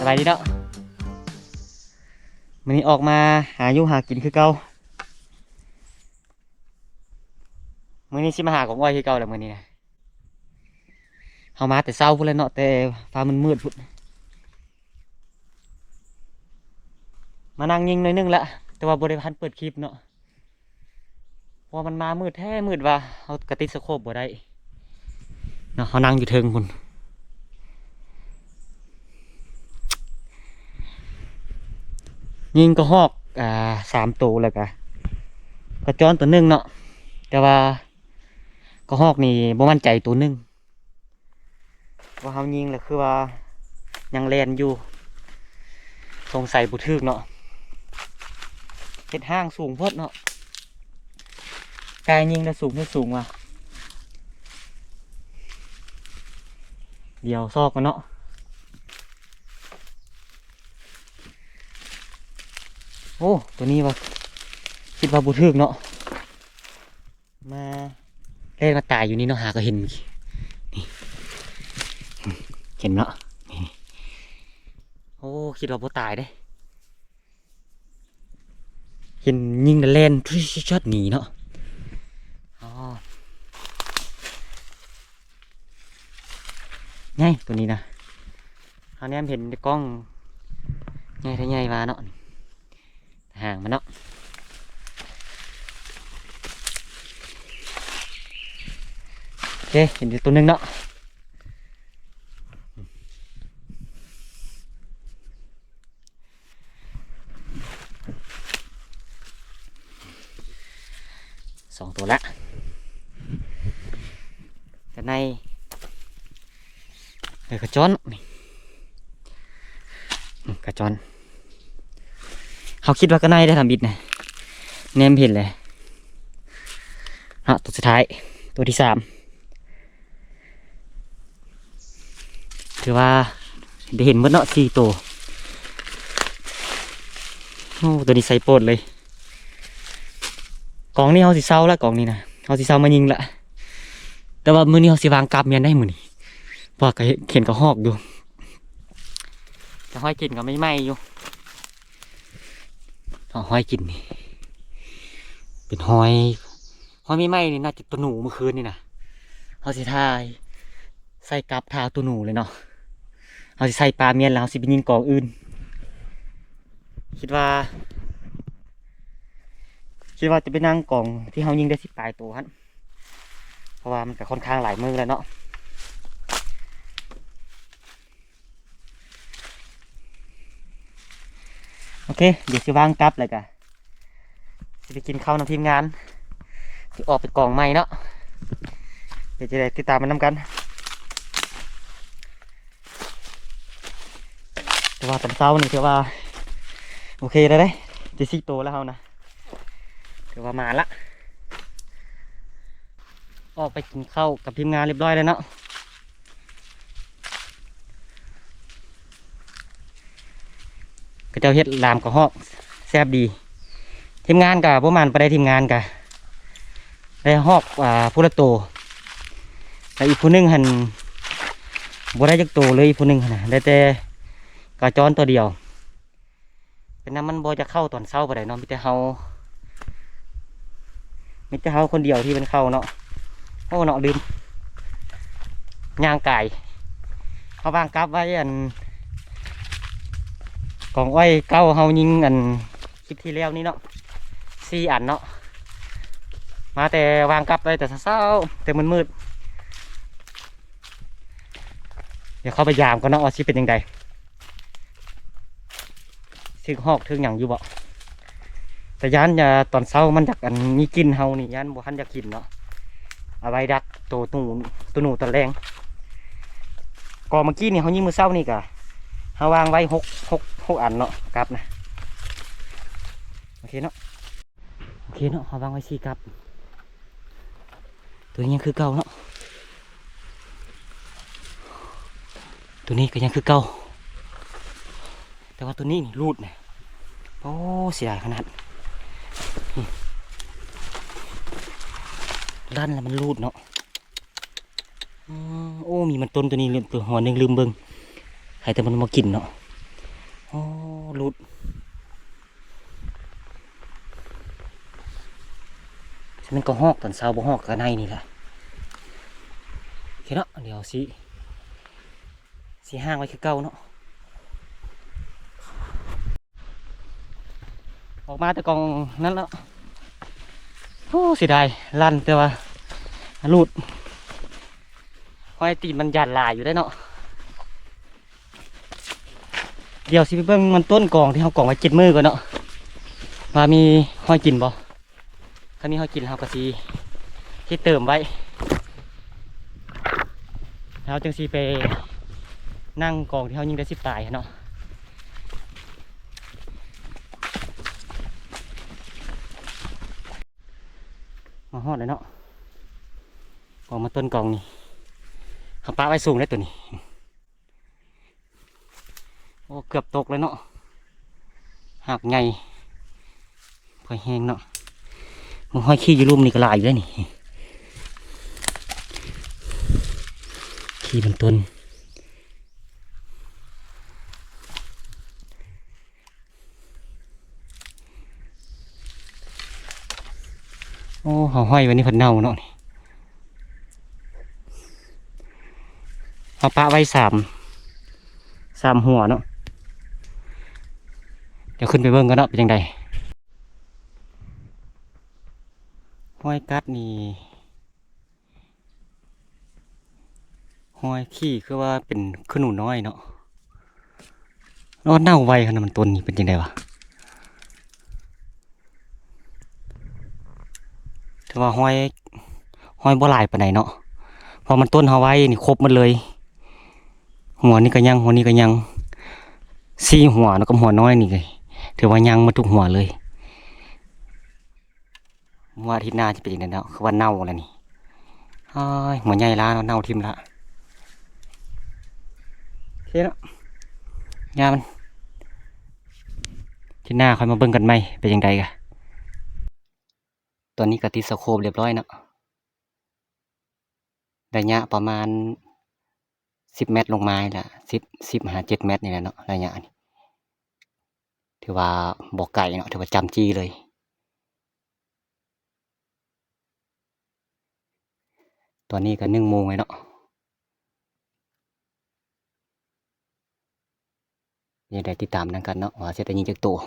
บายดีเนาะวันนี้ออกมาหาอยู่หากินคือเก่ามื้อนี้สิมาหาของอ้อยคือเก่าแหละมื้อนี้นะเฮามาแต่เช้าพุ่นแหล้วเนาะแต่ฟ้ามันมืดพุ่นมานั่งยิงหน่อยนึงละแต่ว่าบ่ได้ทันเปิดคลิปเนาะเพราะว่ามันมามืดแท้มืดว่าเฮากระติดสโคปบ่ได้เนาะเฮานั่งอยู่เทิงพุ่นยิงก็ฮอก3 ตัวแล้วก็กระจอนตัวหนึงเนาะแต่ว่าก็ฮอกนี่บ่มั่นใจตัวหนึงว่าเฮายิงแล้วคือว่ายังแล่นอยู่สงสัยบ่ถึกเนาะเฮ็ดห้างสูงโพดเนาะกายยิงแล้วสูงว่ะเดี๋ยวซอกกันเนาะโอ้ตัวนี้ว่ะคิดว่าบ่ถึกเนาะมาเล่นมาตายอยู่นี่เนาะหาก็เห็นนี่เห็นเนาะนี่โอ้คิดว่าบ่ตายเด้เห็นยิงแล้วเล่นทุช็อตหนีเนาะอ๋อไงตัวนี้นะเขาแนมเห็นในกล้องไงถ้าไงมาเนาะห่างมันเนาะโอเคเห็นตัวหนึงเนาะ2 ตัวละกันในกระจอนนี่กระจอนเขาคิดว่าก็น่าได้ทำบิดนะเนมเห็นเลยตัวสุดท้ายตัวที่ 3ถือว่าได้เห็นหมดเนาะ4 ตัวโอ้ตัวนี้ใส่โปดเลยกองนี้เขาสิเศร้าละกองนี้นะเขาสิเศร้ามายิงละแต่ว่ามือนี้เขาสิวางกลับเมียนได้มือนี้เพราะก็เข็นก็หอกอยู่แต่ห้อยกินก็ไม่ไหม้อยู่ห้อยกินนี่เป็นห้อยไม่ไหม้นี่น่าจะตัวหนูเมื่อคืนนี่นะเขาสิทายใส่กลับทาตัวหนูเลยเนาะเขาสิใส่ปลาเมียนแล้วเขาสิไปยิงกองอื่นคิดว่าจะไปนั่งกองที่เขายิงได้10 ปลายตัวฮะเพราะว่ามันก็ค่อนข้างหลายมือแล้วเนาะโอเคเดี๋ยวจะวางกลับเลยกันจะไปกินข้าวนำทีมงานจะออกไปกองใหม่เนาะเดี๋ยวจะได้ติดตามมันนำกันแต่ว่าตอนเช้านี่ถือว่าโอเคแล้วเด้จะ4 ตัวแล้วเขานะถือว่ามาละออกไปกินข้าวกับทีมงานเรียบร้อยแล้วเนาะก็เจ้าเฮ็ดลามกับฮอกแซ่บดีทีมงานกับพวกมันไปได้ทีมงานกับได้ฮอกผู้ละตัวแต่อีกผู้นึงหันบ่ได้จักตัวเลยอีกผู้นึงนะได้แต่กระจอนตัวเดียวเป็นน้ำมันบ่จะเข้าตอนเช้าไปได้เนาะมีแต่เฮาคนเดียวที่เป็นเข้าเนาะโอ้เนาะลืมย่างไก่เขาวางกับไว้อันกองอ้อยเก้าเฮายิงอันคลิปที่แล้วนี่เนาะ4 อันเนาะมาแต่วางกับไว้แต่เช้าแต่มันมืดเดี๋ยวเข้าไปยามกันเนาะว่าสิเป็นยังไงถึงหอกถึงอย่างอยู่บ่แต่ยันอย่าตอนเช้ามันจากอันมีกินเฮานี่ยันบ่ทันอยากกินเนาะเอาไว้ดักตัวหนูตอนแรงก่อเมื่อกี้นี่เขายิงมือเช้านี่กะเขาวางไว้6 อันเนาะกับนะโอเคเนาะเขาวางไว้4 กับตัวนี้ยังคือเก่าเนาะตัวนี้ก็ยังคือเก่าแต่ว่าตัวนี้นี่รูดเนี่ยโอ้เสียดายขนาดลั่นแล้วมันรูดเนาะโอ้มีมันต้นตัวนี้ตัวหัวหนึ่งลืมเบิ้งใครแต่มันมากินเนาะ หลุดมันก็หอกตอนเช้าบ่หอกกันในนี่แหละโอเคเนาะเดี๋ยวสิห้างไว้คือเก่าเนาะออกมาแต่กองนั้นแล้วโอ้เสียดายลั่นแต่ว่าหลุดห้อยตีนมันหยาดลายอยู่ได้เนาะเดี๋ยวสิไปเบิ่งมันต้นกองที่เขากองไว้7 มื้อก่อนเนาะว่ามีห้อยกินบ่ถ้ามีห้อยกินเขาก็สิที่เติมไว้แล้วจึงสิไปนั่งกองที่เขายิงได้10 ตายเนาะมาฮอดเลยเนาะกองมาต้นกองนี่เขาปะไว้สูงได้ตัวนี้โอ้เกือบตกเลยเนาะหักไงพอแห้งเนาะมันห้อยขี้อยู่ลุ่มนี่ก็ลายอยู่ได้นี่ขี้มันต้นโอ้เขาห้อยไว้นี่เพิ่นเน่าเนาะนี่เอาปะไว้สามหัวเนาะเดี๋ยวขึ้นไปเบิ่งกันเนาะเป็นยังไงห้อยกัดนี่ห้อยขี้คือว่าเป็นขนุนน้อยเนาะแล้วเน่าไวขนาดมันต้นนี่เป็นยังไงวะแต่ว่าห้อยบ่หลายปานใดเนาะพอมันต้นเขาไว้นี่ครบหมันเลยหัวนี่ก็ยังหัวนี่ก็ยัง4 หัวแล้วก็หัวน้อยนี่เลยถือว่ายังมาทุกหัวเลยว่าอาทิตย์หน้าจะเป็นยังไงเนาะคือว่าเน่าแล้วนี่อ้ายหัวใหญ่ละเน่าทิ่มละโอเคเนาะยามันที่หน้าค่อยมาเบิ่งกันไหมเป็นยังไงกะตอนนี้ก็ติดสโคปเรียบร้อยเนาะระยะประมาณ10 เมตรลงมาละ10 หา 7 เมตรนี่แหละเนาะระยะนี่ถือว่าบ่ไกลเนาะถือว่าจำจี้เลยตอนนี้ก็1 โมงเลยเนาะอย่าได้ติดตามนั่นกันเนาะว่าจะได้ยิงจากตัว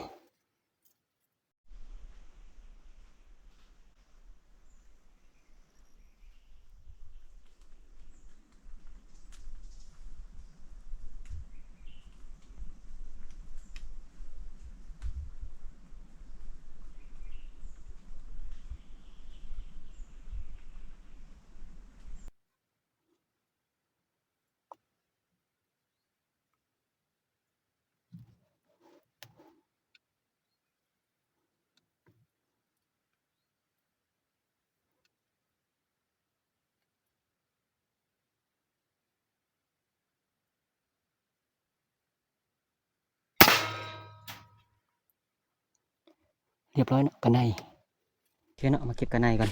เรียบร้อยเนาะกันในโอเคเนาะมาเก็บกันในก่อน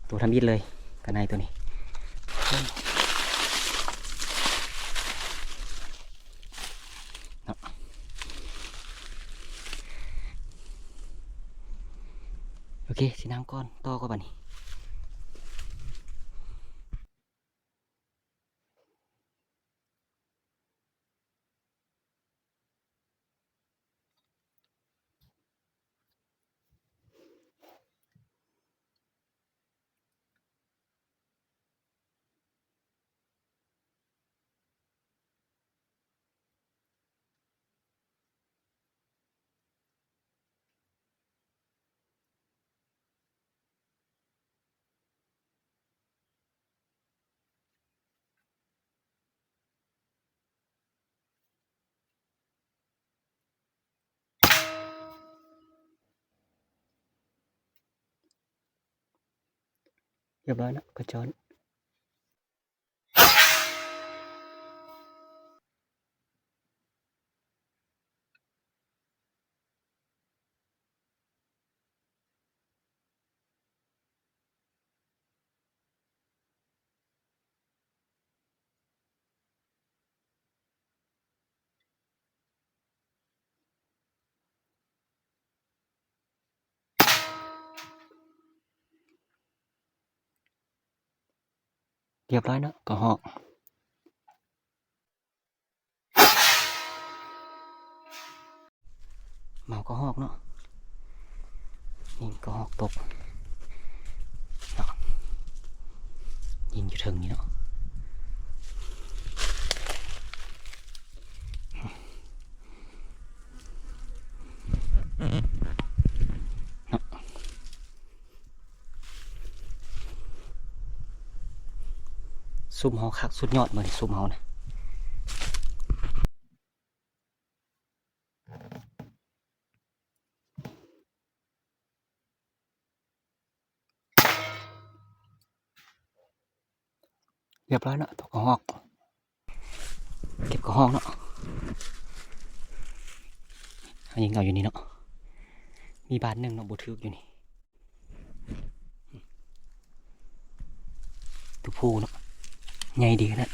ตัวทำอิฐเลยกันในตัวนี้เนาะโอเคสีน้ำก้อนต่อก็บัดนี้เรียบร้อยเนาะกระชอน เรียบร้อยเนาะกระหอกเมากระหอกเนาะนี่กระหอกตกเนาะยิงอยู่ถึงนี่เนาะซุ่มเฮาคักสุดยอดเหมือนซุ่มเฮานะเรียบร้อยเนาะตกกระหอกเก็บกระหอกเนาะยิงเอาอยู่นี่เนาะมีบาทหนึ่งเนาะบูทึกอยู่นี่ตัวผู้เนาะใหญ่ดีนะ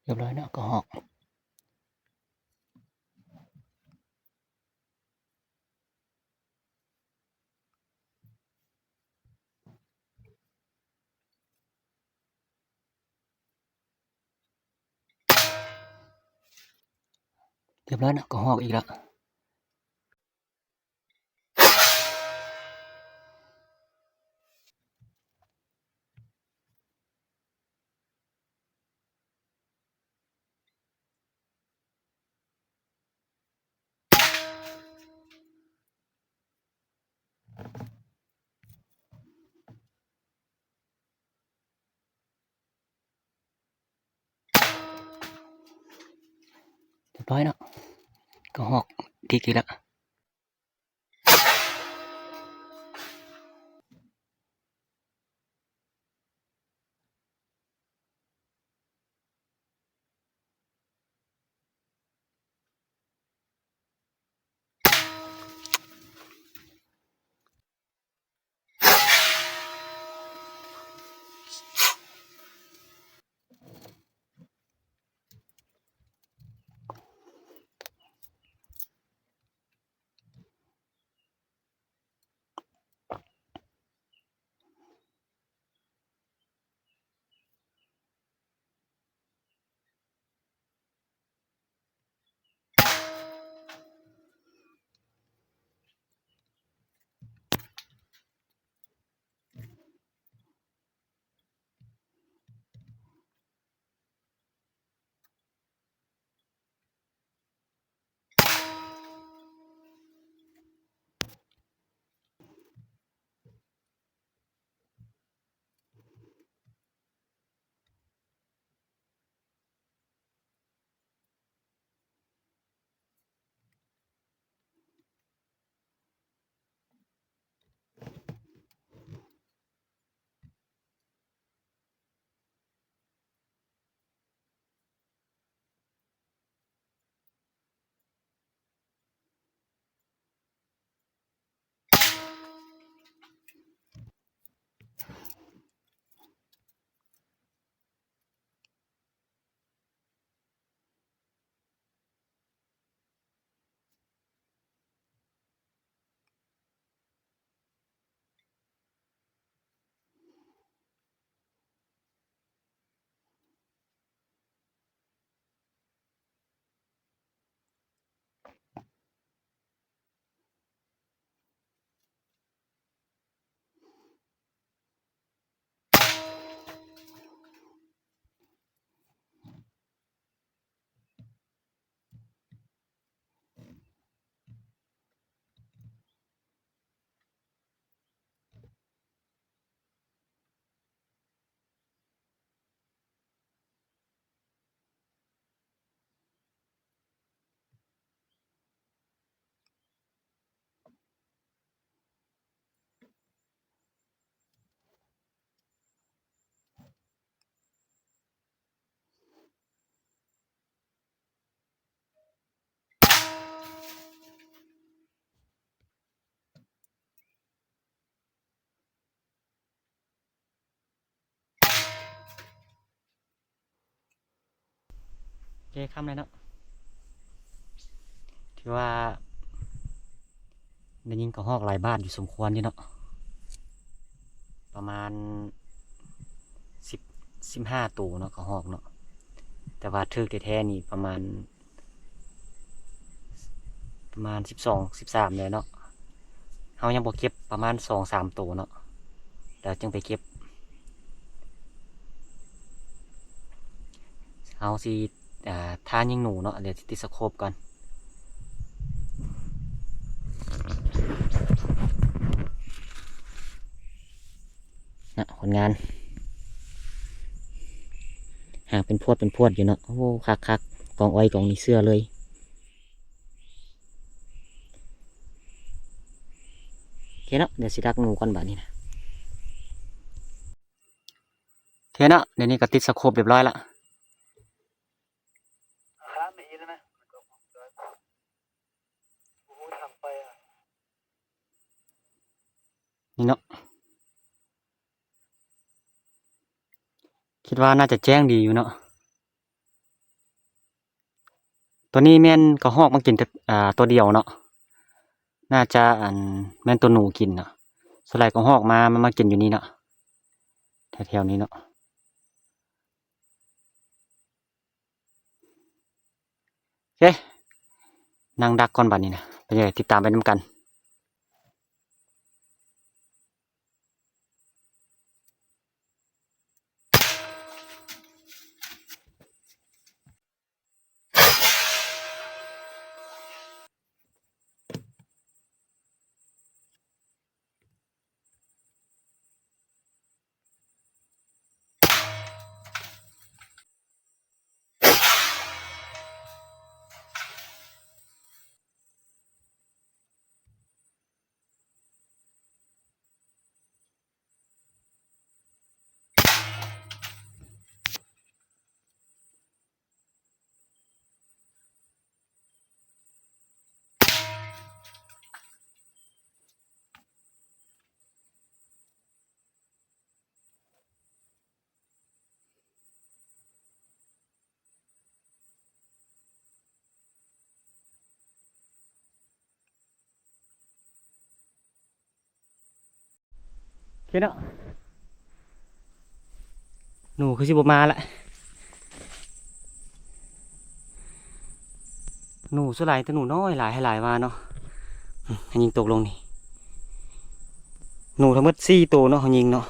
เรียบร้อยเนาะกระหอกเรียบร้อยเนาะกระหอกอีกแล้วเรียบร้อยเนาะกระหอกดีกี่แล้ว คำเลยเนาะที่ว่าได้ยินกระหอกหลายบ้านอยู่สมควรอยู่เนาะประมาณ10 15ตัวเนาะกระหอกเนาะแต่ว่าทึกแท้ๆนี่ประมาณ12 13เลยเนาะเฮายังบ่เก็บประมาณ2 3ตัวเนาะแล้วจึงไปเก็บเอาสิท่ายิงหนูเนาะเดี๋ยวติดสโคปก่อนนะผลงานหางเป็นพวดอยู่เนาะโอ้คักกองอ้อยกองนี้เสื้อเลยโอเคเนาะเดี๋ยวสิดักหนูก่อนบัดนี้นะโอเคเนาะเดี๋ยวนี้ก็ติดสโคปเรียบร้อยละนี่เนาะคิดว่าน่าจะแจ้งดีอยู่เนาะตัวนี้แม่นกระหอกมากินแต่ตัวเดียวเนาะน่าจะแม่นตัวหนูกินเนาะสไลด์กระหอกมันมากินอยู่นี่เนาะแถวๆนี้เนาะโอเคนั่งดักก่อนบัดนี้นะไปเลยติดตามไปน้ำกันโอเคเนาะหนูคือสิบมาละหนูสไลด์แต่หนูน้อยหลายให้หลายมาเนาะให้ยิงตกลงนี่หนูทั้งหมด4ตัวเนาะเขายิงเนาะ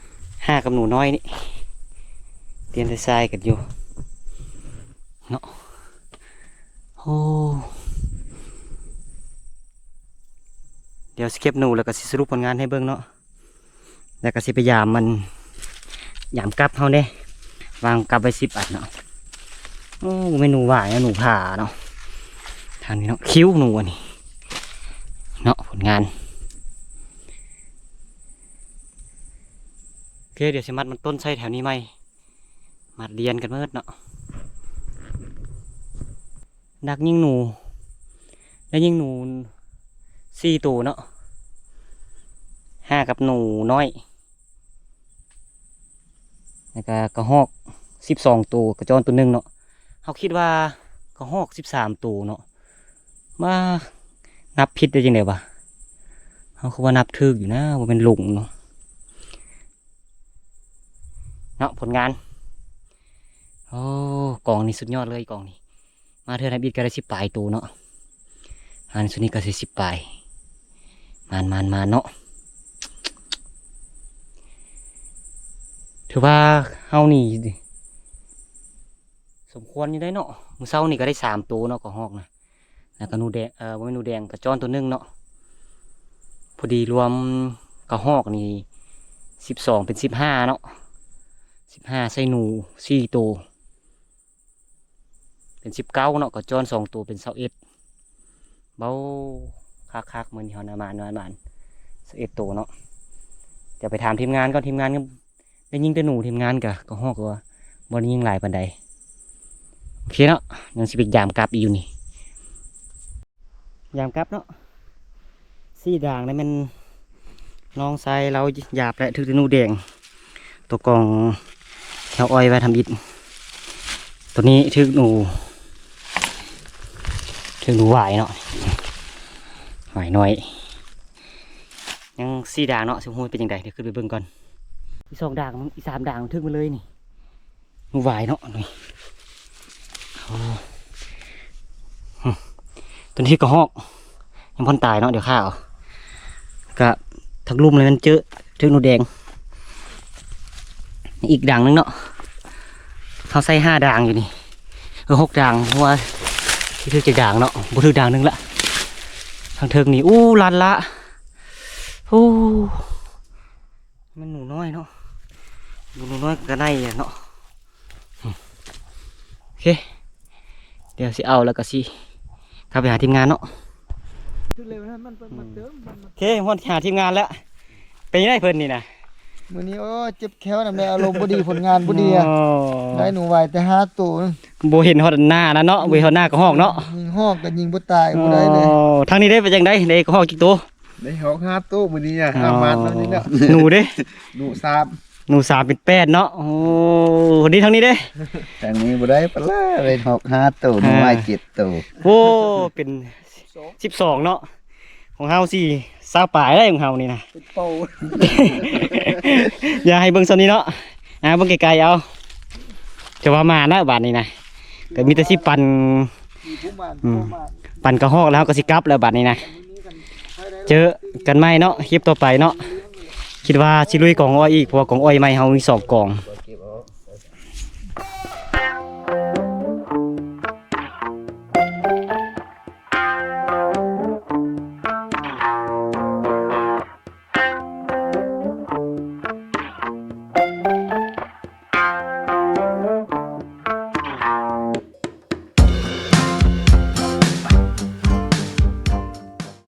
5กับหนูน้อยนี่เตรียมทรายกันอยู่เนาะโอ้เดี๋ยวสเก็บหนูแล้วก็สิสรุปผลงานให้เบิ่งเนาะแล้วก็สิพยายามมันยามกลับเขาเนี่ยวางกลับไป10 อันเนาะโอ้ไม่หนูหวายนะหนูผ่าเนาะทางนี้เนาะคิ้วหนูอันนี้เนาะผลงานโอเคเดี๋ยวสิมัดมันต้นไส้แถวนี้ไหมมัดเรียนกันเมื่อเนาะดักยิงหนูแล้วยิงหนู4ตัวเนาะ5กับหนูน้อยแล้วก็กระหอก12ตัวกระจอนตัวหนึ่งเนาะเขาคิดว่ากระหอก13ตัวเนาะมานับผิดได้ยังไงวะเขาคือว่านับถึกอยู่นะว่าเป็นหลุงเนาะเนาะผลงานโอ้กองนี้สุดยอดเลยกองนี้มาเธอไทยบีดก็ได้10 ปลายตัวเนาะอันสุดนี้ก็10 ปลายมาเนาะถือว่าเฮานี่สมควรอยู่ได้เนาะมื้อเช้านี่ก็ได้3ตัวเนาะกระหอกนะแล้วก็หนูแดงบ่แม่นหนูแดงกระจอนตัวหนึ่งเนาะพอดีรวมกระหอกนี่12เป็น15เนาะ15ใส่หนู4ตัวเป็น19เนาะกระจอน2ตัวเป็น21เบาคักๆมื้อนี้เฮานะมาน21ตัวเนาะเดี๋ยวไปถามทีมงานก่อนทีมงานก็ได้ยิงแต่หนูทีมงานกระหอกว่าบ่ได้ยิงหลายปานใดโอเคเนาะยังสิไปยามกลับอีกอยู่นี่ยามกลับเนาะ4 ด่างนี่มันน้องใส่เราหยาบและถือหนูแดงตัวกองแถวอ้อยไว้ทำอิฐ ตัวนี้ถึกหนูหวายเนาะหวายน้อยยังสี่ด่างเนาะสมมติเป็นยังไงเดี๋ยวขึ้นไปเบิ่งก่อนอีสองด่างมันอีสามด่างมันถึกมาเลยนี่หนูหวายเนาะนี่ตัวนี้ก็ฮอกยังพ่นตายเนาะเดี๋ยวข้าวก็ทั้งลุ่มเลยมันเจอถึกหนูแดงอีกด่างนึงเนาะเขาใส่5ด่างอยู่นี่6ด่างเพราะว่าที่ถือจะด่างเนาะบ่ถือด่างนึงละทางเทิงนี่ลันละมันหนูน้อยเนาะหนูน้อยก็ได้เนาะโอเคเดี๋ยวสิเอาแล้วก็สิเข้าไปหาทีมงานเนาะโอเคพอหาทีมงานแล้วเป็นยังไงเพิ่นนี่นะมื้อนี้โอ้เจ็บแขวนำได้อารมณ์บ่ดีผลงานบ่ดีอะได้หนูไว้แต่5ตัวบ่เห็นฮอดหน้านะเนาะบ่เห็นฮอดหน้าก็ฮอกเนาะยิงฮอกก็ยิงบ่ตายบ่ได้เลยทางนี้ได้เป็นจังได๋ได้ก็ฮอกกี่ตัวได้ฮอก5ตัวมื้อนี้อ่ะ5มันแล้วนี่เนาะหนูเด้หนู3เป็น8เนาะโอ้คนนี้ทางนี้เด้ทางนี้บ่ได้ปะล่ะได้ฮอก5ตัวหนูไว้7ตัวโอ้เป็น12เนาะของเฮาสิ20ปลายได้ของเฮานี่นะเป็นโตอย่าให้เบิ่งซะนี้เนาะเบิ่งไกลๆเอาจะว่ามานะบาดนี้นะก็มีแต่สิปั่นกระหอกแล้วก็สิกลับแล้วบาดนี้นะเจอกันใหม่เนาะคลิปต่อไปเนาะคิดว่าสิลุยกองอ้อยอีกเพราะว่ากองอ้อยใหม่เฮามี2กอง